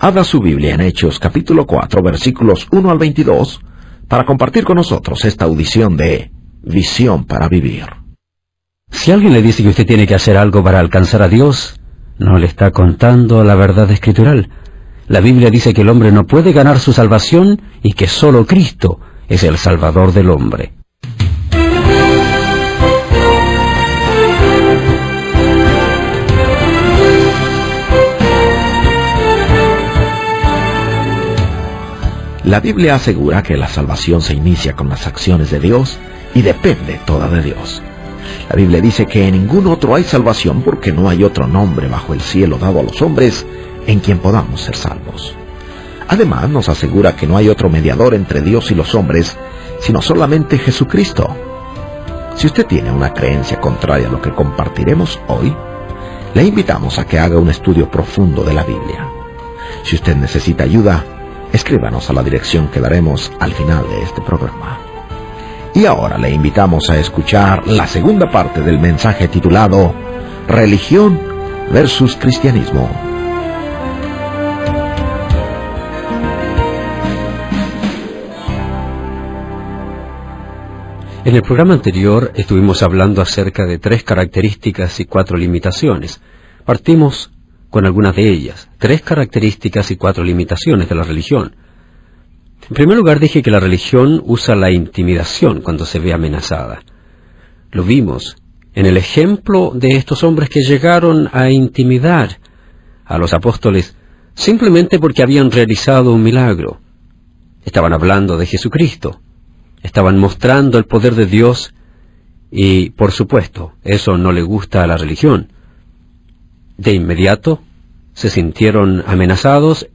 Abra su Biblia en Hechos capítulo 4, versículos 1 al 22, para compartir con nosotros esta audición de Visión para Vivir. Si alguien le dice que usted tiene que hacer algo para alcanzar a Dios, no le está contando la verdad escritural. La Biblia dice que el hombre no puede ganar su salvación y que solo Cristo es el Salvador del hombre. La Biblia asegura que la salvación se inicia con las acciones de Dios y depende toda de Dios. La Biblia dice que en ningún otro hay salvación porque no hay otro nombre bajo el cielo dado a los hombres en quien podamos ser salvos. Además, nos asegura que no hay otro mediador entre Dios y los hombres, sino solamente Jesucristo. Si usted tiene una creencia contraria a lo que compartiremos hoy, le invitamos a que haga un estudio profundo de la Biblia. Si usted necesita ayuda, escríbanos a la dirección que daremos al final de este programa. Y ahora le invitamos a escuchar la segunda parte del mensaje titulado Religión versus Cristianismo. En el programa anterior estuvimos hablando acerca de 3 características y 4 limitaciones. Partimos con algunas de ellas, 3 características y 4 limitaciones de la religión. En primer lugar, dije que la religión usa la intimidación cuando se ve amenazada. Lo vimos en el ejemplo de estos hombres que llegaron a intimidar a los apóstoles simplemente porque habían realizado un milagro. Estaban hablando de Jesucristo, estaban mostrando el poder de Dios y, por supuesto, eso no le gusta a la religión. De inmediato se sintieron amenazados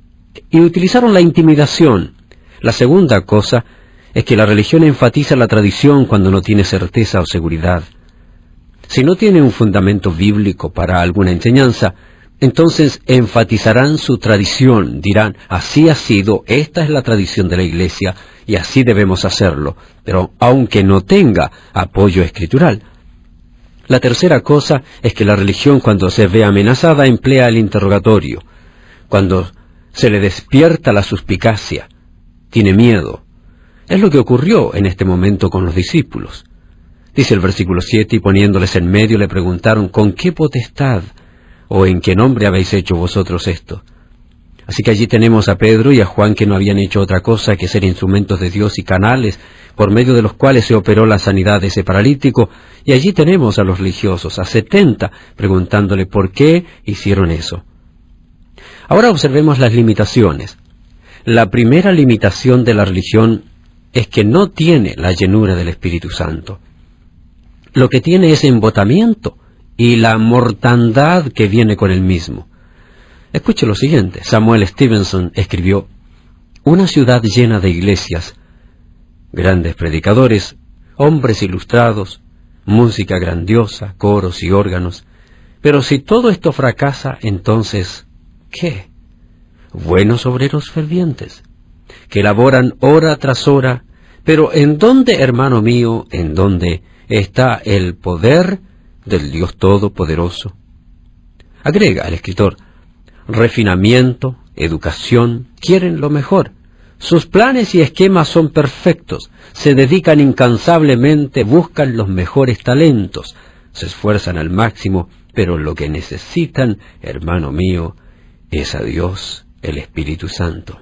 y utilizaron la intimidación. La segunda cosa es que la religión enfatiza la tradición cuando no tiene certeza o seguridad. Si no tiene un fundamento bíblico para alguna enseñanza, entonces enfatizarán su tradición, dirán, así ha sido, esta es la tradición de la Iglesia y así debemos hacerlo, pero aunque no tenga apoyo escritural. La tercera cosa es que la religión, cuando se ve amenazada, emplea el interrogatorio. Cuando se le despierta la suspicacia, tiene miedo. Es lo que ocurrió en este momento con los discípulos. Dice el versículo 7, y poniéndoles en medio le preguntaron, ¿con qué potestad o en qué nombre habéis hecho vosotros esto? Así que allí tenemos a Pedro y a Juan, que no habían hecho otra cosa que ser instrumentos de Dios y canales por medio de los cuales se operó la sanidad de ese paralítico, y allí tenemos a los religiosos, a 70, preguntándole por qué hicieron eso. Ahora observemos las limitaciones. La primera limitación de la religión es que no tiene la llenura del Espíritu Santo. Lo que tiene es embotamiento y la mortandad que viene con el mismo. Escuche lo siguiente. Samuel Stevenson escribió: una ciudad llena de iglesias, grandes predicadores, hombres ilustrados, música grandiosa, coros y órganos. Pero si todo esto fracasa, entonces, ¿qué? Buenos obreros fervientes, que laboran hora tras hora, pero ¿en dónde, hermano mío, en dónde está el poder del Dios Todopoderoso? Agrega el escritor: refinamiento, educación, quieren lo mejor. Sus planes y esquemas son perfectos, se dedican incansablemente, buscan los mejores talentos, se esfuerzan al máximo, pero lo que necesitan, hermano mío, es a Dios, el Espíritu Santo.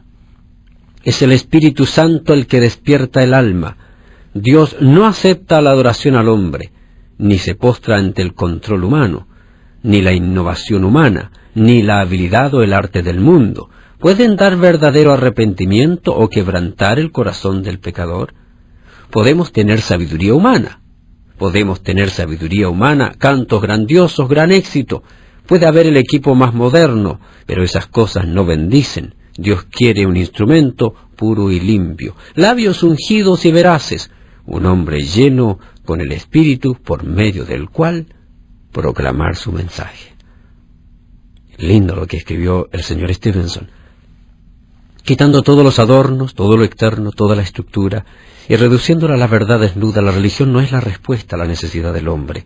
Es el Espíritu Santo el que despierta el alma. Dios no acepta la adoración al hombre, ni se postra ante el control humano, ni la innovación humana, ni la habilidad o el arte del mundo. ¿Pueden dar verdadero arrepentimiento o quebrantar el corazón del pecador? Podemos tener sabiduría humana. Cantos grandiosos, gran éxito. Puede haber el equipo más moderno, pero esas cosas no bendicen. Dios quiere un instrumento puro y limpio, labios ungidos y veraces, un hombre lleno con el Espíritu por medio del cual proclamar su mensaje. Lindo lo que escribió el señor Stevenson. Quitando todos los adornos, todo lo externo, toda la estructura, y reduciéndola a la verdad desnuda, la religión no es la respuesta a la necesidad del hombre.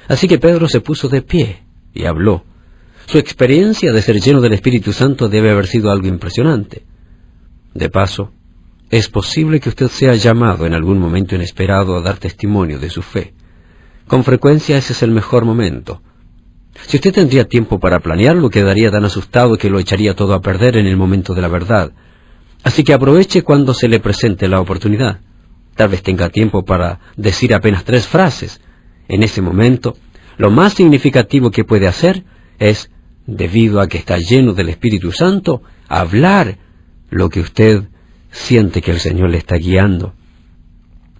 Así que Pedro se puso de pie y habló. Su experiencia de ser lleno del Espíritu Santo debe haber sido algo impresionante. De paso, es posible que usted sea llamado en algún momento inesperado a dar testimonio de su fe. Con frecuencia ese es el mejor momento. Si usted tendría tiempo para planearlo, quedaría tan asustado que lo echaría todo a perder en el momento de la verdad. Así que aproveche cuando se le presente la oportunidad. Tal vez tenga tiempo para decir apenas 3 frases. En ese momento, lo más significativo que puede hacer es, debido a que está lleno del Espíritu Santo, hablar lo que usted siente que el Señor le está guiando.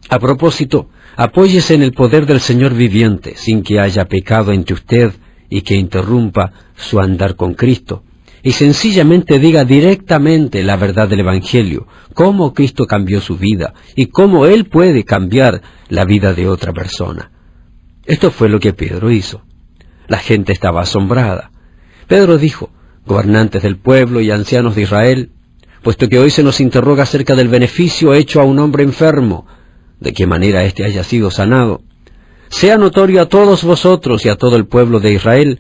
A propósito, apóyese en el poder del Señor viviente, sin que haya pecado entre usted y que interrumpa su andar con Cristo, y sencillamente diga directamente la verdad del Evangelio, cómo Cristo cambió su vida y cómo Él puede cambiar la vida de otra persona. Esto fue lo que Pedro hizo. La gente estaba asombrada. Pedro dijo: gobernantes del pueblo y ancianos de Israel, puesto que hoy se nos interroga acerca del beneficio hecho a un hombre enfermo, de qué manera éste haya sido sanado, sea notorio a todos vosotros y a todo el pueblo de Israel,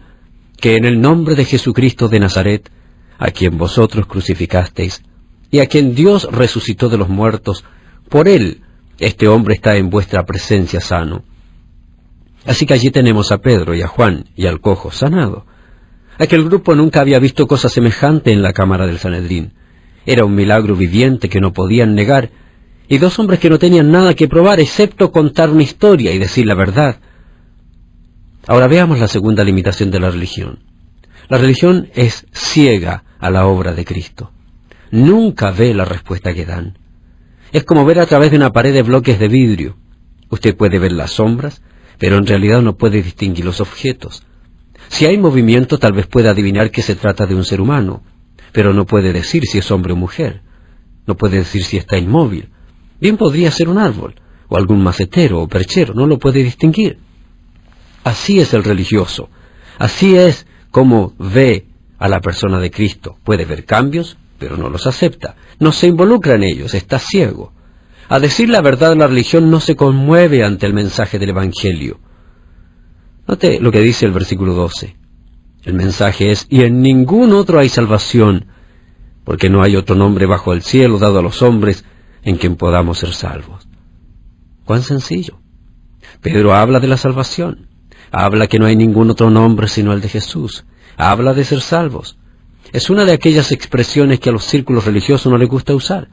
que en el nombre de Jesucristo de Nazaret, a quien vosotros crucificasteis, y a quien Dios resucitó de los muertos, por él este hombre está en vuestra presencia sano. Así que allí tenemos a Pedro y a Juan y al cojo sanado. Aquel grupo nunca había visto cosa semejante en la cámara del Sanedrín. Era un milagro viviente que no podían negar, y 2 hombres que no tenían nada que probar excepto contar una historia y decir la verdad. Ahora veamos la segunda limitación de la religión. La religión es ciega a la obra de Cristo. Nunca ve la respuesta que dan. Es como ver a través de una pared de bloques de vidrio. Usted puede ver las sombras, pero en realidad no puede distinguir los objetos. Si hay movimiento, tal vez pueda adivinar que se trata de un ser humano, pero no puede decir si es hombre o mujer. No puede decir si está inmóvil. Bien podría ser un árbol, o algún macetero o perchero, no lo puede distinguir. Así es el religioso. Así es como ve a la persona de Cristo. Puede ver cambios, pero no los acepta. No se involucra en ellos, está ciego. A decir la verdad, la religión no se conmueve ante el mensaje del Evangelio. Note lo que dice el versículo 12. El mensaje es: y en ningún otro hay salvación, porque no hay otro nombre bajo el cielo dado a los hombres en quien podamos ser salvos. ¡Cuán sencillo! Pedro habla de la salvación. Habla que no hay ningún otro nombre sino el de Jesús. Habla de ser salvos. Es una de aquellas expresiones que a los círculos religiosos no les gusta usar.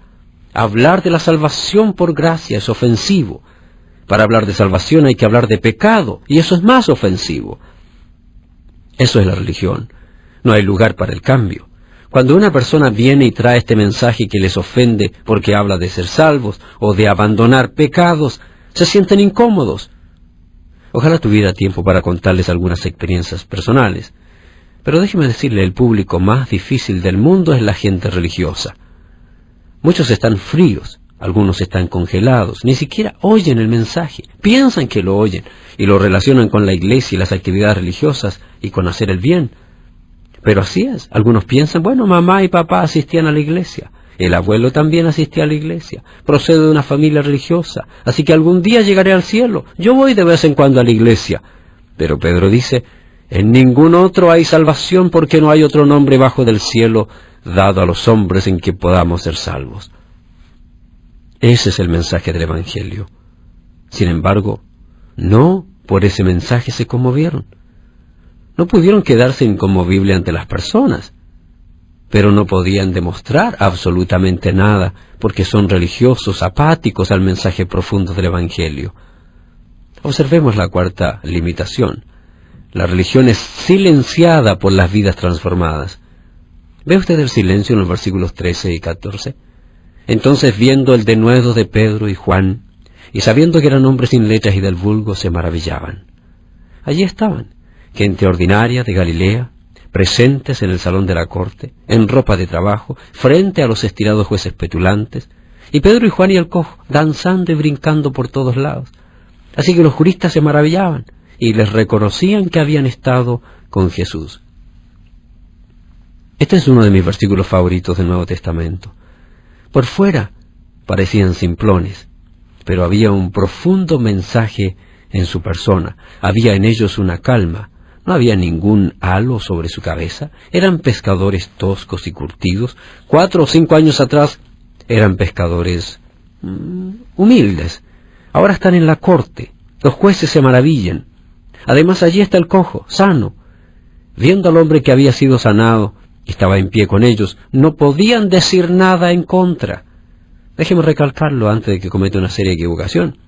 Hablar de la salvación por gracia es ofensivo. Para hablar de salvación hay que hablar de pecado, y eso es más ofensivo. Eso es la religión. No hay lugar para el cambio. Cuando una persona viene y trae este mensaje que les ofende porque habla de ser salvos o de abandonar pecados, se sienten incómodos. Ojalá tuviera tiempo para contarles algunas experiencias personales. Pero déjeme decirle, el público más difícil del mundo es la gente religiosa. Muchos están fríos, algunos están congelados, ni siquiera oyen el mensaje, piensan que lo oyen y lo relacionan con la iglesia y las actividades religiosas y con hacer el bien. Pero así es, algunos piensan: bueno, mamá y papá asistían a la iglesia, el abuelo también asistía a la iglesia, procedo de una familia religiosa, así que algún día llegaré al cielo, yo voy de vez en cuando a la iglesia. Pero Pedro dice: en ningún otro hay salvación, porque no hay otro nombre bajo del cielo dado a los hombres en que podamos ser salvos. Ese es el mensaje del Evangelio. Sin embargo, no por ese mensaje se conmovieron. No pudieron quedarse inconmovibles ante las personas, pero no podían demostrar absolutamente nada, porque son religiosos, apáticos al mensaje profundo del Evangelio. Observemos la cuarta limitación. La religión es silenciada por las vidas transformadas. ¿Ve usted el silencio en los versículos 13 y 14? Entonces, viendo el denuedo de Pedro y Juan, y sabiendo que eran hombres sin letras y del vulgo, se maravillaban. Allí estaban, gente ordinaria de Galilea, presentes en el salón de la corte, en ropa de trabajo, frente a los estirados jueces petulantes, y Pedro y Juan y el cojo, danzando y brincando por todos lados. Así que los juristas se maravillaban, y les reconocían que habían estado con Jesús. Este es uno de mis versículos favoritos del Nuevo Testamento. Por fuera parecían simplones, pero había un profundo mensaje en su persona. Había en ellos una calma, No había ningún halo sobre su cabeza. Eran pescadores toscos y curtidos. 4 o 5 años atrás eran pescadores humildes. Ahora están en la corte. Los jueces se maravillan. Además, allí está el cojo, sano. Viendo al hombre que había sido sanado y estaba en pie con ellos, no podían decir nada en contra. Déjeme recalcarlo antes de que cometa una seria equivocación.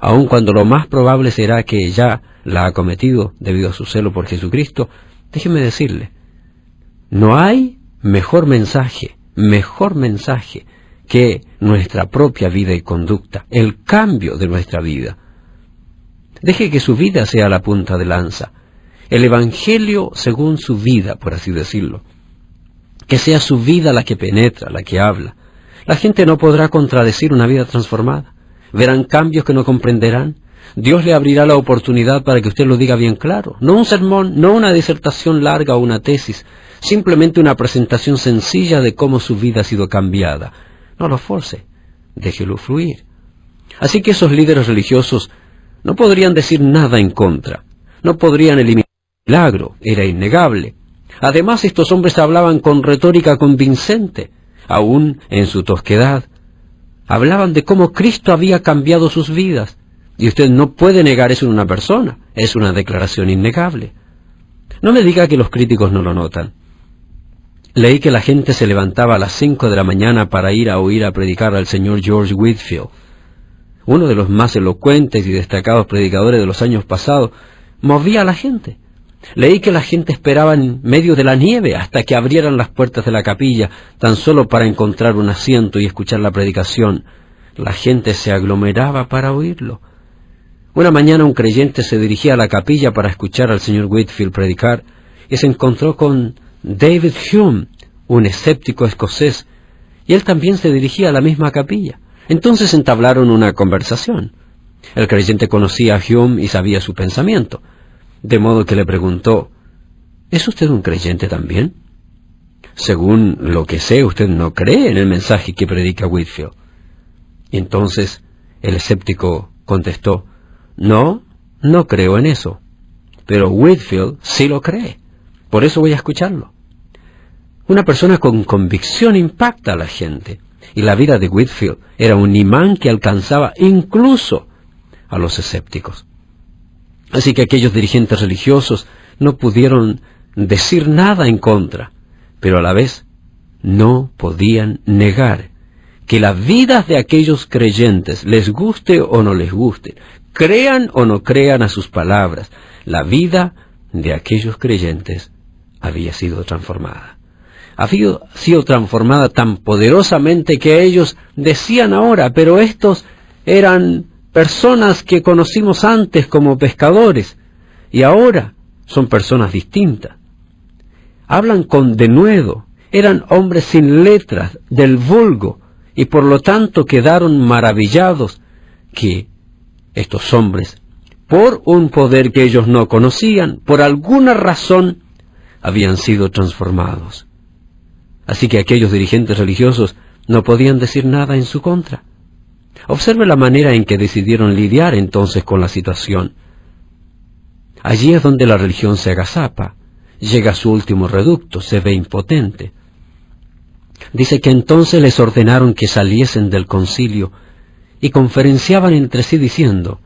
Aun cuando lo más probable será que ya la ha cometido debido a su celo por Jesucristo, déjeme decirle, no hay mejor mensaje que nuestra propia vida y conducta, el cambio de nuestra vida. Deje que su vida sea la punta de lanza, el Evangelio según su vida, por así decirlo. Que sea su vida la que penetra, la que habla. La gente no podrá contradecir una vida transformada. Verán cambios que no comprenderán. Dios le abrirá la oportunidad para que usted lo diga bien claro. No un sermón, no una disertación larga o una tesis, simplemente una presentación sencilla de cómo su vida ha sido cambiada. No lo force, déjelo fluir. Así que esos líderes religiosos no podrían decir nada en contra, no podrían eliminar el milagro, era innegable. Además, estos hombres hablaban con retórica convincente, aún en su tosquedad. Hablaban de cómo Cristo había cambiado sus vidas, y usted no puede negar eso en una persona, es una declaración innegable. No me diga que los críticos no lo notan. Leí que la gente se levantaba a las 5 de la mañana para ir a oír a predicar al señor George Whitefield. Uno de los más elocuentes y destacados predicadores de los años pasados, movía a la gente. Leí que la gente esperaba en medio de la nieve hasta que abrieran las puertas de la capilla, tan solo para encontrar un asiento y escuchar la predicación. La gente se aglomeraba para oírlo. Una mañana un creyente se dirigía a la capilla para escuchar al señor Whitefield predicar y se encontró con David Hume, un escéptico escocés, y él también se dirigía a la misma capilla. Entonces entablaron una conversación. El creyente conocía a Hume y sabía su pensamiento, de modo que le preguntó, ¿es usted un creyente también? Según lo que sé, usted no cree en el mensaje que predica Whitefield. Y entonces el escéptico contestó, no creo en eso, pero Whitefield sí lo cree, por eso voy a escucharlo. Una persona con convicción impacta a la gente, y la vida de Whitefield era un imán que alcanzaba incluso a los escépticos. Así que aquellos dirigentes religiosos no pudieron decir nada en contra, pero a la vez no podían negar que las vidas de aquellos creyentes, les guste o no les guste, crean o no crean a sus palabras, la vida de aquellos creyentes había sido transformada. Había sido transformada tan poderosamente que ellos decían ahora, pero estos eran personas que conocimos antes como pescadores, y ahora son personas distintas. Hablan con denuedo, eran hombres sin letras, del vulgo, y por lo tanto quedaron maravillados que estos hombres, por un poder que ellos no conocían, por alguna razón, habían sido transformados. Así que aquellos dirigentes religiosos no podían decir nada en su contra. Observe la manera en que decidieron lidiar entonces con la situación. Allí es donde la religión se agazapa, llega a su último reducto, se ve impotente. Dice que entonces les ordenaron que saliesen del concilio y conferenciaban entre sí diciendo,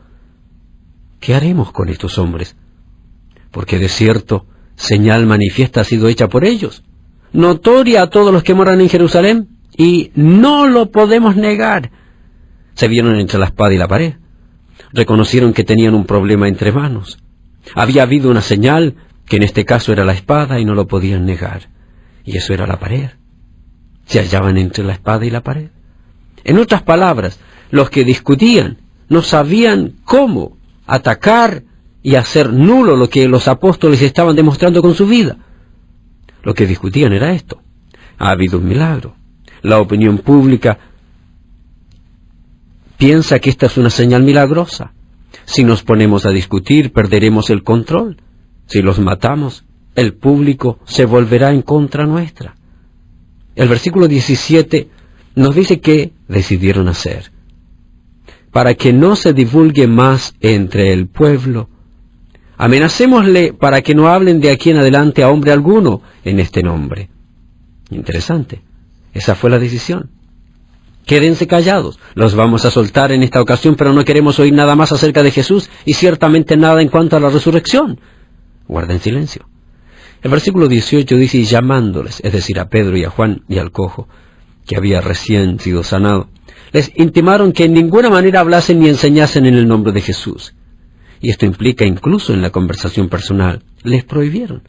¿qué haremos con estos hombres? Porque de cierto, señal manifiesta ha sido hecha por ellos, notoria a todos los que moran en Jerusalén, y no lo podemos negar. Se vieron entre la espada y la pared. Reconocieron que tenían un problema entre manos. Había habido una señal, que en este caso era la espada, y no lo podían negar. Y eso era la pared. Se hallaban entre la espada y la pared. En otras palabras, los que discutían no sabían cómo atacar y hacer nulo lo que los apóstoles estaban demostrando con su vida. Lo que discutían era esto. Ha habido un milagro. La opinión pública piensa que esta es una señal milagrosa. Si nos ponemos a discutir, perderemos el control. Si los matamos, el público se volverá en contra nuestra. El versículo 17 nos dice que decidieron hacer. Para que no se divulgue más entre el pueblo, Amenacémosle para que no hablen de aquí en adelante a hombre alguno en este nombre. Interesante. Esa fue la decisión. Quédense callados. Los vamos a soltar en esta ocasión, pero no queremos oír nada más acerca de Jesús y ciertamente nada en cuanto a la resurrección. Guarden silencio. El versículo 18 dice, y llamándoles, es decir, a Pedro y a Juan y al cojo, que había recién sido sanado, les intimaron que en ninguna manera hablasen ni enseñasen en el nombre de Jesús. Y esto implica incluso en la conversación personal. Les prohibieron.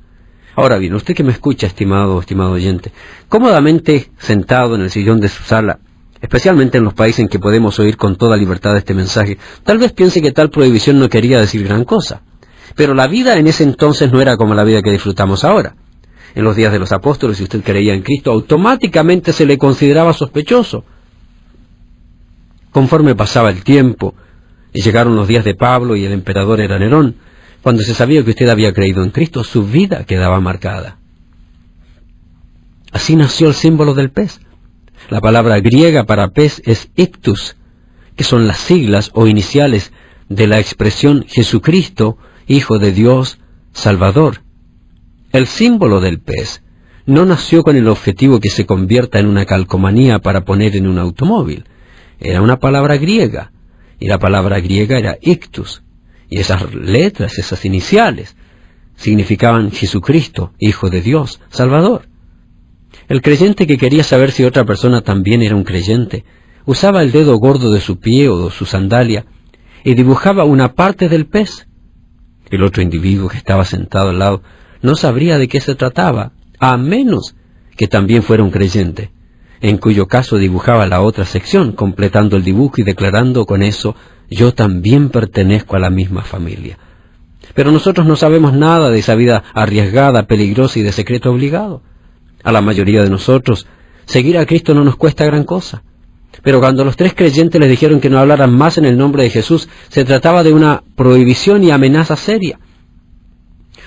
Ahora bien, usted que me escucha, estimado oyente, cómodamente sentado en el sillón de su sala, especialmente en los países en que podemos oír con toda libertad este mensaje, tal vez piense que tal prohibición no quería decir gran cosa. Pero la vida en ese entonces no era como la vida que disfrutamos ahora. En los días de los apóstoles, si usted creía en Cristo, automáticamente se le consideraba sospechoso. Conforme pasaba el tiempo, y llegaron los días de Pablo y el emperador era Nerón, cuando se sabía que usted había creído en Cristo, su vida quedaba marcada. Así nació el símbolo del pez. La palabra griega para pez es ictus, que son las siglas o iniciales de la expresión Jesucristo, Hijo de Dios, Salvador. El símbolo del pez no nació con el objetivo que se convierta en una calcomanía para poner en un automóvil. Era una palabra griega, y la palabra griega era ictus, y esas letras, esas iniciales, significaban Jesucristo, Hijo de Dios, Salvador. El creyente que quería saber si otra persona también era un creyente, usaba el dedo gordo de su pie o de su sandalia y dibujaba una parte del pez. El otro individuo que estaba sentado al lado no sabría de qué se trataba, a menos que también fuera un creyente, en cuyo caso dibujaba la otra sección, completando el dibujo y declarando con eso, yo también pertenezco a la misma familia. Pero nosotros no sabemos nada de esa vida arriesgada, peligrosa y de secreto obligado. A la mayoría de nosotros, seguir a Cristo no nos cuesta gran cosa. Pero cuando los tres creyentes les dijeron que no hablaran más en el nombre de Jesús, se trataba de una prohibición y amenaza seria.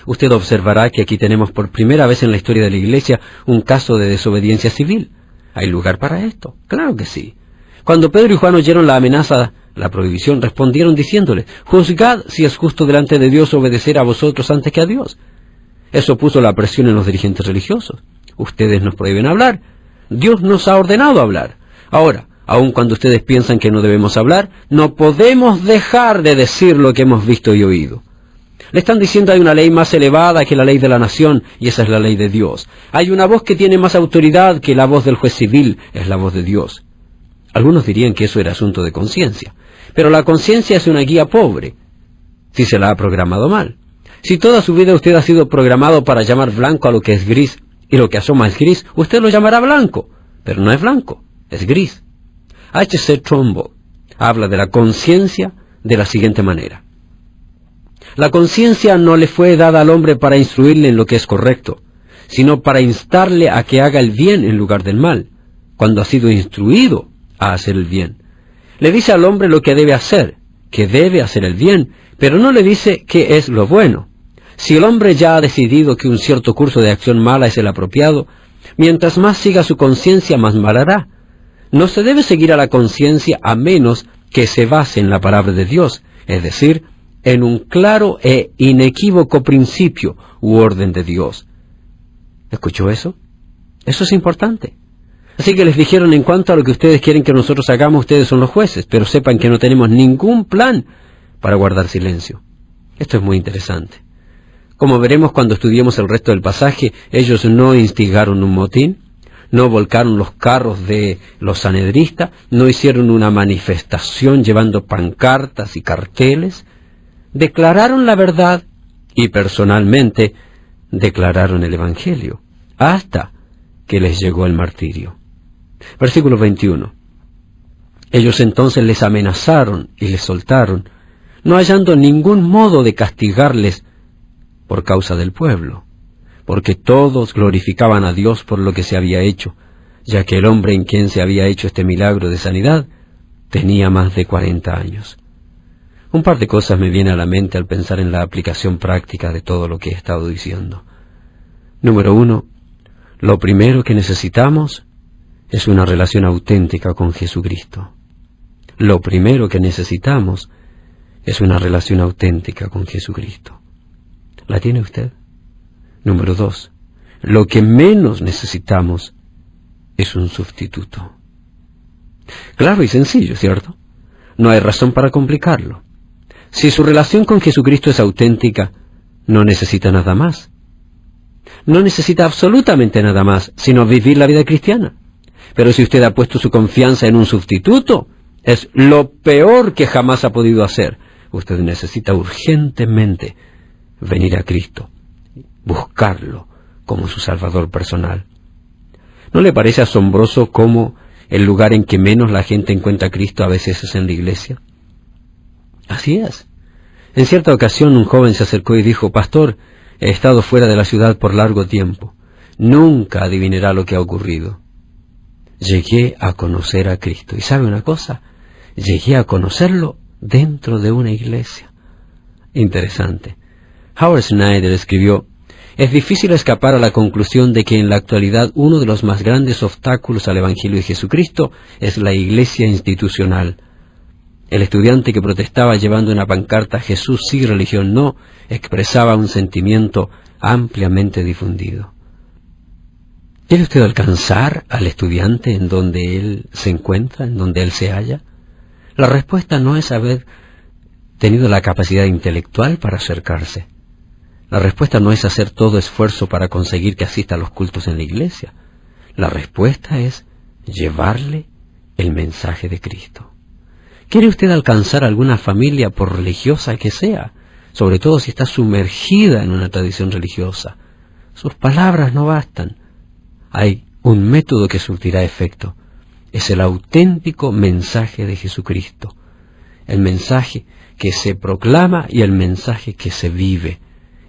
Usted observará que aquí tenemos por primera vez en la historia de la Iglesia un caso de desobediencia civil. ¿Hay lugar para esto? Claro que sí. Cuando Pedro y Juan oyeron la amenaza, la prohibición, respondieron diciéndole, juzgad si es justo delante de Dios obedecer a vosotros antes que a Dios. Eso puso la presión en los dirigentes religiosos. Ustedes nos prohíben hablar. Dios nos ha ordenado hablar. Ahora, aun cuando ustedes piensan que no debemos hablar, no podemos dejar de decir lo que hemos visto y oído. Le están diciendo hay una ley más elevada que la ley de la nación, y esa es la ley de Dios. Hay una voz que tiene más autoridad que la voz del juez civil, es la voz de Dios. Algunos dirían que eso era asunto de conciencia, pero la conciencia es una guía pobre, si se la ha programado mal. Si toda su vida usted ha sido programado para llamar blanco a lo que es gris, y lo que asoma es gris, usted lo llamará blanco, pero no es blanco, es gris. H.C. Trumbull habla de la conciencia de la siguiente manera. La conciencia no le fue dada al hombre para instruirle en lo que es correcto, sino para instarle a que haga el bien en lugar del mal, cuando ha sido instruido a hacer el bien. Le dice al hombre lo que debe hacer, que debe hacer el bien, pero no le dice qué es lo bueno. Si el hombre ya ha decidido que un cierto curso de acción mala es el apropiado, mientras más siga su conciencia, más mal hará. No se debe seguir a la conciencia a menos que se base en la palabra de Dios, es decir, en un claro e inequívoco principio u orden de Dios. ¿Escuchó eso? Eso es importante. Así que les dijeron, en cuanto a lo que ustedes quieren que nosotros hagamos, ustedes son los jueces, pero sepan que no tenemos ningún plan para guardar silencio. Esto es muy interesante. Como veremos cuando estudiemos el resto del pasaje, ellos no instigaron un motín, no volcaron los carros de los sanhedristas, no hicieron una manifestación llevando pancartas y carteles, declararon la verdad y personalmente declararon el Evangelio, hasta que les llegó el martirio. Versículo 21. Ellos entonces les amenazaron y les soltaron, no hallando ningún modo de castigarles por causa del pueblo, porque todos glorificaban a Dios por lo que se había hecho, ya que el hombre en quien se había hecho este milagro de sanidad tenía más de 40 años. Un par de cosas me vienen a la mente al pensar en la aplicación práctica de todo lo que he estado diciendo. Número 1, lo primero que necesitamos es una relación auténtica con Jesucristo. Lo primero que necesitamos es una relación auténtica con Jesucristo. ¿La tiene usted? Número 2. Lo que menos necesitamos es un sustituto. Claro y sencillo, ¿cierto? No hay razón para complicarlo. Si su relación con Jesucristo es auténtica, no necesita nada más. No necesita absolutamente nada más, sino vivir la vida cristiana. Pero si usted ha puesto su confianza en un sustituto, es lo peor que jamás ha podido hacer. Usted necesita urgentemente venir a Cristo, buscarlo como su Salvador personal. ¿No le parece asombroso cómo el lugar en que menos la gente encuentra a Cristo a veces es en la iglesia? Así es. En cierta ocasión un joven se acercó y dijo: Pastor, he estado fuera de la ciudad por largo tiempo. Nunca adivinará lo que ha ocurrido. Llegué a conocer a Cristo. ¿Y sabe una cosa? Llegué a conocerlo dentro de una iglesia. Interesante. Howard Snyder escribió: es difícil escapar a la conclusión de que en la actualidad uno de los más grandes obstáculos al Evangelio de Jesucristo es la iglesia institucional. El estudiante que protestaba llevando una pancarta «Jesús sí, religión no» expresaba un sentimiento ampliamente difundido. ¿Quiere usted alcanzar al estudiante en donde él se encuentra, en donde él se halla? La respuesta no es haber tenido la capacidad intelectual para acercarse. La respuesta no es hacer todo esfuerzo para conseguir que asista a los cultos en la iglesia. La respuesta es llevarle el mensaje de Cristo. ¿Quiere usted alcanzar a alguna familia, por religiosa que sea? Sobre todo si está sumergida en una tradición religiosa. Sus palabras no bastan. Hay un método que surtirá efecto. Es el auténtico mensaje de Jesucristo. El mensaje que se proclama y el mensaje que se vive.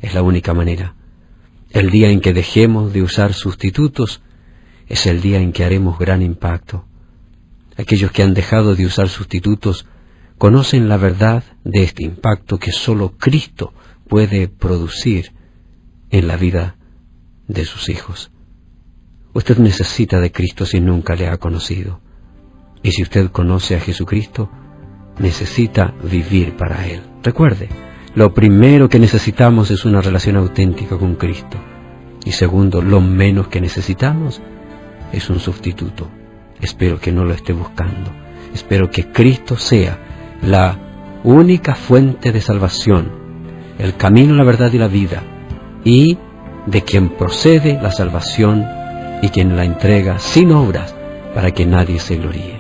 Es la única manera. El día en que dejemos de usar sustitutos es el día en que haremos gran impacto. Aquellos que han dejado de usar sustitutos conocen la verdad de este impacto que solo Cristo puede producir en la vida de sus hijos. Usted necesita de Cristo si nunca le ha conocido. Y si usted conoce a Jesucristo, necesita vivir para Él. Recuerde, lo primero que necesitamos es una relación auténtica con Cristo. Y segundo, lo menos que necesitamos es un sustituto. Espero que no lo esté buscando. Espero que Cristo sea la única fuente de salvación, el camino, la verdad y la vida, y de quien procede la salvación y quien la entrega sin obras para que nadie se gloríe.